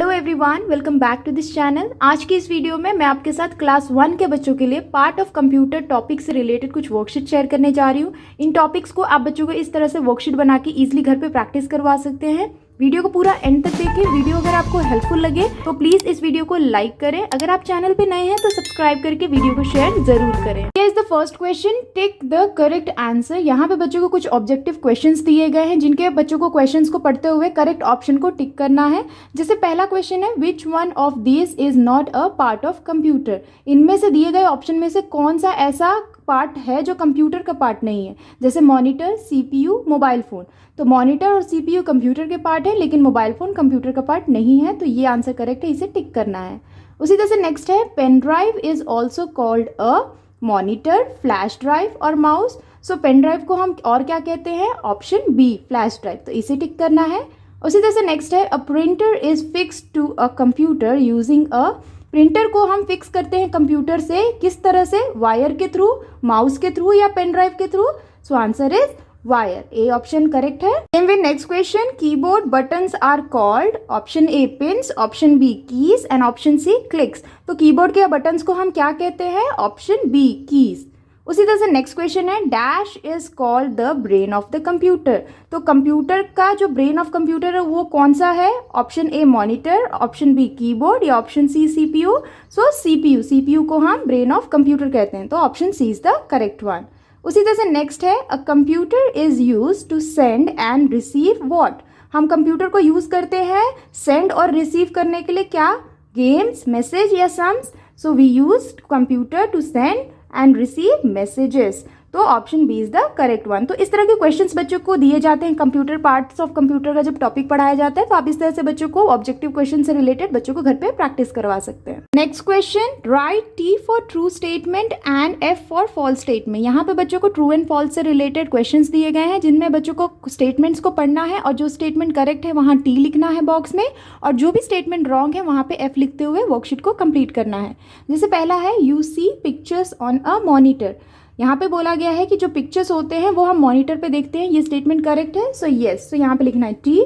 Hello everyone, welcome back to this channel. आज की इस वीडियो में मैं आपके साथ क्लास 1 के बच्चों के लिए पार्ट ऑफ कंप्यूटर टॉपिक से रिलेटेड कुछ वर्कशीट शेयर करने जा रही हूँ। इन टॉपिक्स को आप बच्चों को इस तरह से वर्कशीट बना के ईजिली घर पे प्रैक्टिस करवा सकते हैं। वीडियो को पूरा एंड तक देखें। वीडियो अगर आपको हेल्पफुल लगे तो प्लीज इस वीडियो को लाइक करें। अगर आप चैनल पे नए हैं तो सब्सक्राइब करके वीडियो को शेयर जरूर करें। Here is the first question, tick the correct answer. यहाँ पे बच्चों को कुछ ऑब्जेक्टिव क्वेश्चंस दिए गए हैं जिनके बच्चों को क्वेश्चंस को पढ़ते हुए करेक्ट ऑप्शन को टिक करना है। जैसे पहला क्वेश्चन है, which one of this is not a part of computer. इनमें से दिए गए ऑप्शन में से कौन सा ऐसा पार्ट है जो कंप्यूटर का पार्ट नहीं है। जैसे मॉनिटर, सीपीयू, मोबाइल फोन। तो मॉनिटर और सीपीयू कंप्यूटर के पार्ट है लेकिन मोबाइल फोन कंप्यूटर का पार्ट नहीं है, तो ये आंसर करेक्ट है, इसे टिक करना है। उसी तरह से नेक्स्ट है, pen drive is also called a monitor, flash drive और माउस। सो पेन ड्राइव को हम और क्या कहते हैं? ऑप्शन बी, फ्लैश ड्राइव, तो इसे टिक करना है। उसी तरह से नेक्स्ट है, a printer is fix to a computer using a. Printer को हम फिक्स करते हैं कंप्यूटर से किस तरह से? वायर के थ्रू, माउस के थ्रू या पेन ड्राइव के through? So answer is wire, A option correct है। Same way next question, keyboard buttons are called. Option A pins, option B keys and option C clicks. तो keyboard के buttons को हम क्या कहते हैं? Option B, keys. उसी तरह से नेक्स्ट क्वेश्चन है, dash is called the brain of the computer. तो कंप्यूटर का जो ब्रेन ऑफ कंप्यूटर है वो कौन सा है? Option A monitor, option B keyboard या option C CPU. So CPU, CPU को हम ब्रेन ऑफ कंप्यूटर कहते हैं, तो option C is the correct one. उसी तरह से नेक्स्ट है, a computer is use to send and receive what. हम कंप्यूटर को यूज करते हैं सेंड और रिसीव करने के लिए क्या? गेम्स, मैसेज या sums. So we use computer to send and receive messages, तो option B is the correct one. तो इस तरह के क्वेश्चंस बच्चों को दिए जाते हैं कंप्यूटर, पार्ट्स ऑफ कंप्यूटर का जब टॉपिक पढ़ाया जाता है, तो आप इस तरह से बच्चों को ऑब्जेक्टिव क्वेश्चन से रिलेटेड बच्चों को घर पे प्रैक्टिस करवा सकते हैं। Next question, write T for true statement and F for false statement. यहाँ पे बच्चों को ट्रू एंड फॉल्स से रिलेटेड क्वेश्चंस दिए गए हैं जिनमें बच्चों को स्टेटमेंट्स को पढ़ना है और जो स्टेटमेंट करेक्ट है वहाँ टी लिखना है बॉक्स में, और जो भी स्टेटमेंट रॉन्ग है वहाँ पे एफ लिखते हुए वर्कशीट को कंप्लीट करना है। जैसे पहला है, you see pictures on a monitor. यहाँ पे बोला गया है कि जो पिक्चर्स होते हैं वो हम मॉनिटर पे देखते हैं, ये स्टेटमेंट करेक्ट है, सो यस, तो यहाँ पे लिखना है टी।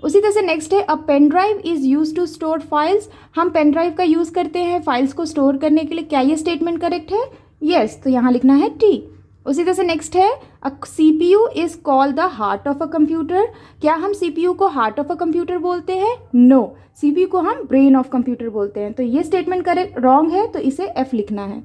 उसी तरह से नेक्स्ट है, a pen drive is use to store files. हम पेन ड्राइव का यूज करते हैं फाइल्स को स्टोर करने के लिए, क्या ये स्टेटमेंट करेक्ट है? यस, तो यहाँ लिखना है टी। उसी तरह से नेक्स्ट है, अ CPU is called the heart of a computer. क्या हम सीपीयू को हार्ट ऑफ अ कंप्यूटर बोलते हैं? नो, सीपीयू को हम ब्रेन ऑफ कंप्यूटर बोलते हैं, तो ये स्टेटमेंट करेक्ट रॉन्ग है, तो इसे एफ लिखना है।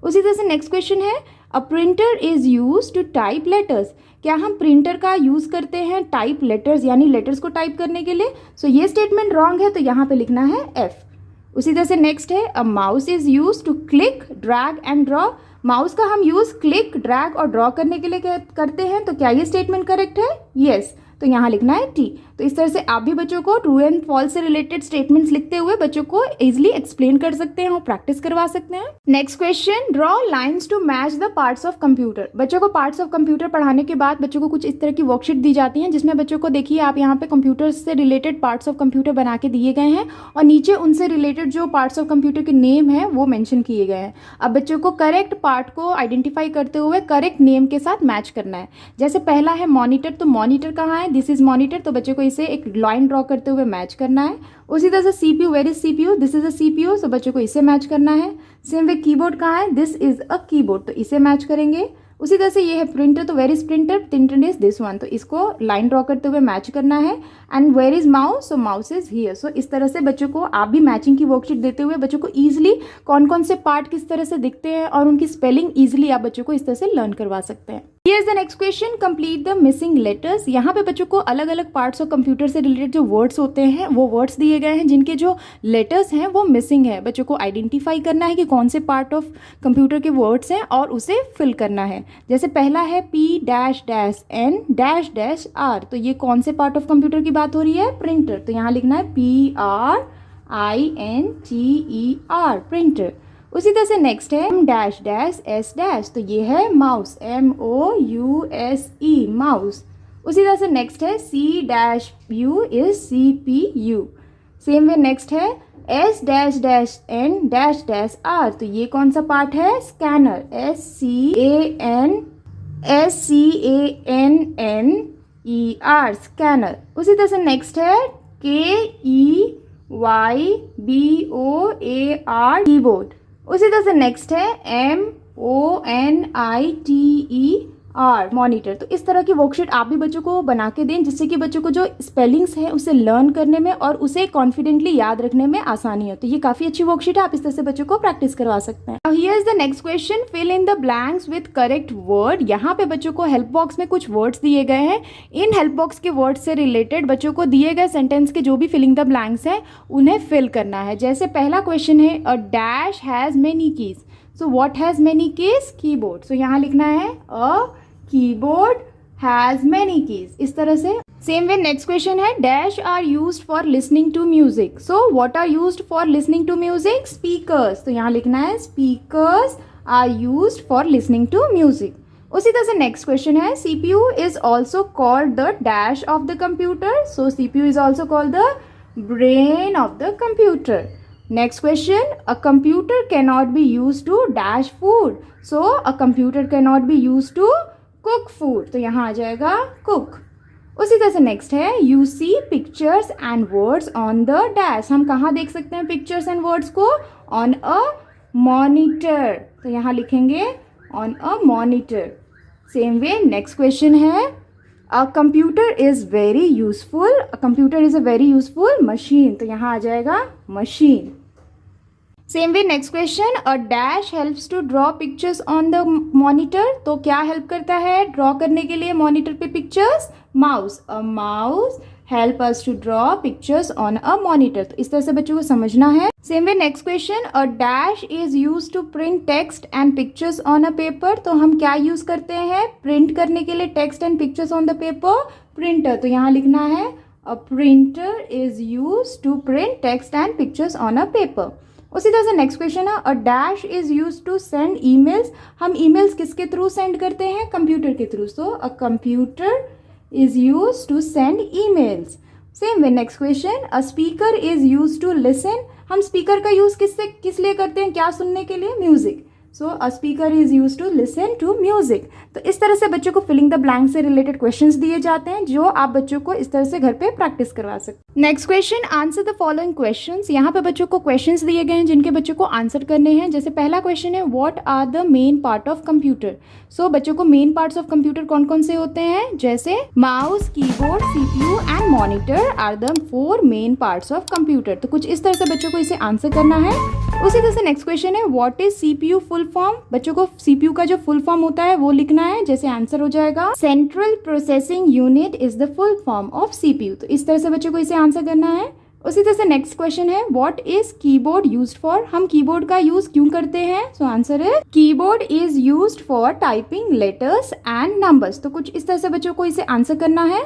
उसी तरह से नेक्स्ट क्वेश्चन है, a printer is use to type letters. क्या हम प्रिंटर का यूज करते हैं टाइप लेटर्स, यानी लेटर्स को टाइप करने के लिए? सो ये स्टेटमेंट रॉन्ग है, तो यहाँ पे लिखना है एफ। उसी तरह से नेक्स्ट है, a mouse is use to click, drag and draw. Mouse का हम यूज क्लिक, ड्रैग और ड्रॉ करने के लिए करते हैं, तो क्या ये स्टेटमेंट करेक्ट है? यस, तो यहाँ लिखना है टी। तो इस तरह से आप भी बच्चों को ट्रू एंड फॉल्स से रिलेटेड स्टेटमेंट्स लिखते हुए बच्चों को इजीली एक्सप्लेन कर सकते हैं और प्रैक्टिस करवा सकते हैं। Next question, draw lines to match the parts of computer. बच्चों को पार्ट्स ऑफ कंप्यूटर पढ़ाने के बाद बच्चों को कुछ इस तरह की वर्कशीट दी जाती है जिसमें बच्चों को देखिए आप यहाँ पे कंप्यूटर से रिलेटेड पार्ट्स ऑफ कंप्यूटर बना के दिए गए हैं और नीचे उनसे रिलेटेड जो पार्ट्स ऑफ कंप्यूटर के नेम है वो मेंशन किए गए हैं। अब बच्चों को करेक्ट पार्ट को आइडेंटिफाई करते हुए करेक्ट नेम के साथ मैच करना है। जैसे पहला है मॉनिटर, तो मॉनिटर कहाँ है? दिस इज मॉनिटर, तो बच्चों को इसे एक लाइन ड्रॉ करते हुए मैच करना है। उसी तरह से CPU, where is CPU? This is a CPU, तो बच्चों को इसे मैच करना है। सेम वे कीबोर्ड कहाँ है? दिस इज अ कीबोर्ड, तो इसे मैच करेंगे। उसी तरह से ये है प्रिंटर, तो where is printer? Printer is this one, तो इसको लाइन ड्रॉ करते हुए मैच करना है। And where is mouse? So mouse is here. So इस तरह से बच्चों को आप भी मैचिंग की वर्कशीट देते हुए बच्चों को ईजिली कौन कौन से पार्ट किस तरह से दिखते हैं और उनकी स्पेलिंग ईजिली आप बच्चों को इस तरह से लर्न करवा सकते हैं। Here is the next question, complete the missing letters। यहाँ पे बच्चों को अलग अलग पार्ट्स ऑफ कंप्यूटर से रिलेटेड जो वर्ड्स होते हैं वो वर्ड्स दिए गए हैं जिनके जो लेटर्स हैं वो मिसिंग है। बच्चों को आइडेंटिफाई करना है कि कौन से पार्ट ऑफ कंप्यूटर के वर्ड्स हैं और उसे फिल करना है। जैसे पहला है P dash dash N dash dash R, तो ये कौन से पार्ट ऑफ कंप्यूटर की बात हो रही है? प्रिंटर, तो यहाँ लिखना है PRINTER, प्रिंटर। उसी तरह से नेक्स्ट है M dash dash S dash, तो ये है माउस, MOUSE, माउस। उसी तरह से नेक्स्ट है C dash U is CPU। Same way next है S dash dash N dash dash R, तो ये कौन सा पार्ट है? Scanner, SCANNER, scanner. उसी तरह से नेक्स्ट है KEY YBOARD कीबोर्ड। उसी तरह से नेक्स्ट है MONITER मॉनिटर। तो इस तरह की वर्कशीट आप भी बच्चों को बना के दें, जिससे कि बच्चों को जो स्पेलिंग्स है उसे लर्न करने में और उसे कॉन्फिडेंटली याद रखने में आसानी हो। तो ये काफ़ी अच्छी वर्कशीट है, आप इस तरह से बच्चों को प्रैक्टिस करवा सकते हैं। Here is the next question, fill in the blanks with correct word. यहाँ पे बच्चों को हेल्प बॉक्स में कुछ वर्ड्स दिए गए हैं। इन हेल्प बॉक्स के वर्ड से रिलेटेड बच्चों को दिए गए सेंटेंस के जो भी फिलिंग द ब्लैंक्स है उन्हें फिल करना है। जैसे पहला क्वेश्चन है, a dash has many keys. So what has many keys? Keyboard. So यहाँ लिखना है a keyboard has many keys, इस तरह से। सेम वे नेक्स्ट क्वेश्चन है, dash are used for listening to music. So what are used for listening to music? Speakers. तो यहाँ लिखना है speakers are used for listening to music. उसी तरह से नेक्स्ट क्वेश्चन है, CPU is also called the dash of the computer. So CPU is also called the brain of the computer. Next question, a computer cannot be used to dash food. So a computer cannot be used to cook food. तो यहाँ आ जाएगा cook. उसी तरह से next है, you see pictures and words on the dash. हम कहाँ देख सकते हैं pictures and words को? On a monitor. तो यहाँ लिखेंगे on a monitor. Same way next question है, a computer is very useful. A computer is a very useful machine. तो यहाँ आ जाएगा machine. Same way next question, a dash helps to draw pictures on the monitor. तो क्या help करता है draw करने के लिए मॉनिटर पे pictures? Mouse. A mouse help us to draw pictures on a monitor. तो इस तरह से बच्चों को समझना है। Same way next question, a dash is use to print text and pictures on a paper. तो हम क्या यूज करते हैं प्रिंट करने के लिए text and pictures on the paper? Printer. तो यहाँ लिखना है a printer is use to print text and pictures on a paper. उसी तरह से नेक्स्ट क्वेश्चन है, a dash is use to send emails. हम ईमेल्स किसके थ्रू सेंड करते हैं? कंप्यूटर के through. So a computer is use to send emails. Same way next question, a speaker is use to listen. हम speaker का use किस लिए करते हैं? क्या सुनने के लिए? Music. So a speaker is use to listen to music. तो इस तरह से बच्चों को फिलिंग द ब्लैंक से रिलेटेड क्वेश्चंस दिए जाते हैं, जो आप बच्चों को इस तरह से घर पे प्रैक्टिस करवा सकते हैं। Next question, answer the following questions. यहाँ पे बच्चों को क्वेश्चंस दिए गए हैं जिनके बच्चों को आंसर करने हैं। जैसे पहला क्वेश्चन है, what are the main part of computer. So बच्चों को मेन पार्ट्स ऑफ कंप्यूटर कौन कौन से होते हैं? जैसे mouse, keyboard, CPU and monitor are the 4 main parts of computer. तो कुछ इस तरह से बच्चों को इसे आंसर करना है। उसी तरह से नेक्स्ट क्वेश्चन है, what is CPU full form. बच्चों को CPU का जो फुल फॉर्म होता है वो लिखना है। जैसे आंसर हो जाएगा, central processing unit is the full form of CPU। तो इस तरह से बच्चों को इसे आंसर करना है। उसी तरह से नेक्स्ट क्वेश्चन है, what is keyboard used for. हम कीबोर्ड का यूज क्यों करते हैं? सो आंसर है, keyboard is used for typing letters and numbers. तो कुछ इस तरह से बच्चों को इसे आंसर करना है।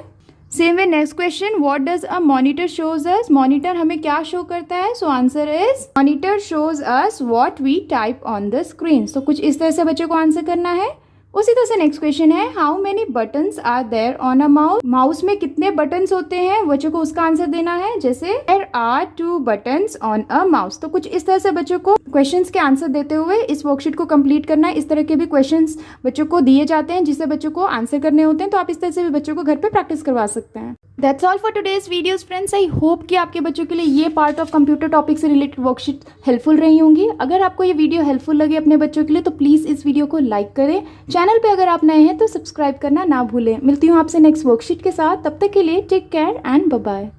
Same way next question, what does a monitor shows us. Monitor हमें क्या शो करता है? So answer is, monitor shows us what we type on the screen. तो कुछ इस तरह से बच्चों को आंसर करना है। उसी तरह से नेक्स्ट क्वेश्चन है, how many buttons are there on a mouse. Mouse में कितने बटन्स होते हैं? बच्चों को उसका आंसर देना है। जैसे there are 2 buttons on a mouse. तो कुछ इस तरह से बच्चों को क्वेश्चंस के आंसर देते हुए इस वर्कशीट को कंप्लीट करना है। इस तरह के भी क्वेश्चंस बच्चों को दिए जाते हैं जिससे बच्चों को आंसर करने होते हैं। तो आप इस तरह से भी बच्चों को घर पे प्रैक्टिस करवा सकते हैं। That's all for today's videos friends. I hope कि आपके बच्चों के लिए ये पार्ट ऑफ कंप्यूटर टॉपिक से रिलेटेड वर्कशीट हेल्पफुल रही होंगी। अगर आपको ये वीडियो हेल्पफुल लगे अपने बच्चों के लिए तो प्लीज़ इस वीडियो को लाइक करें। चैनल पे अगर आप नए हैं तो सब्सक्राइब करना ना भूलें। मिलती हूँ आपसे नेक्स्ट वर्कशीट के साथ। तब तक के लिए take care and bye bye.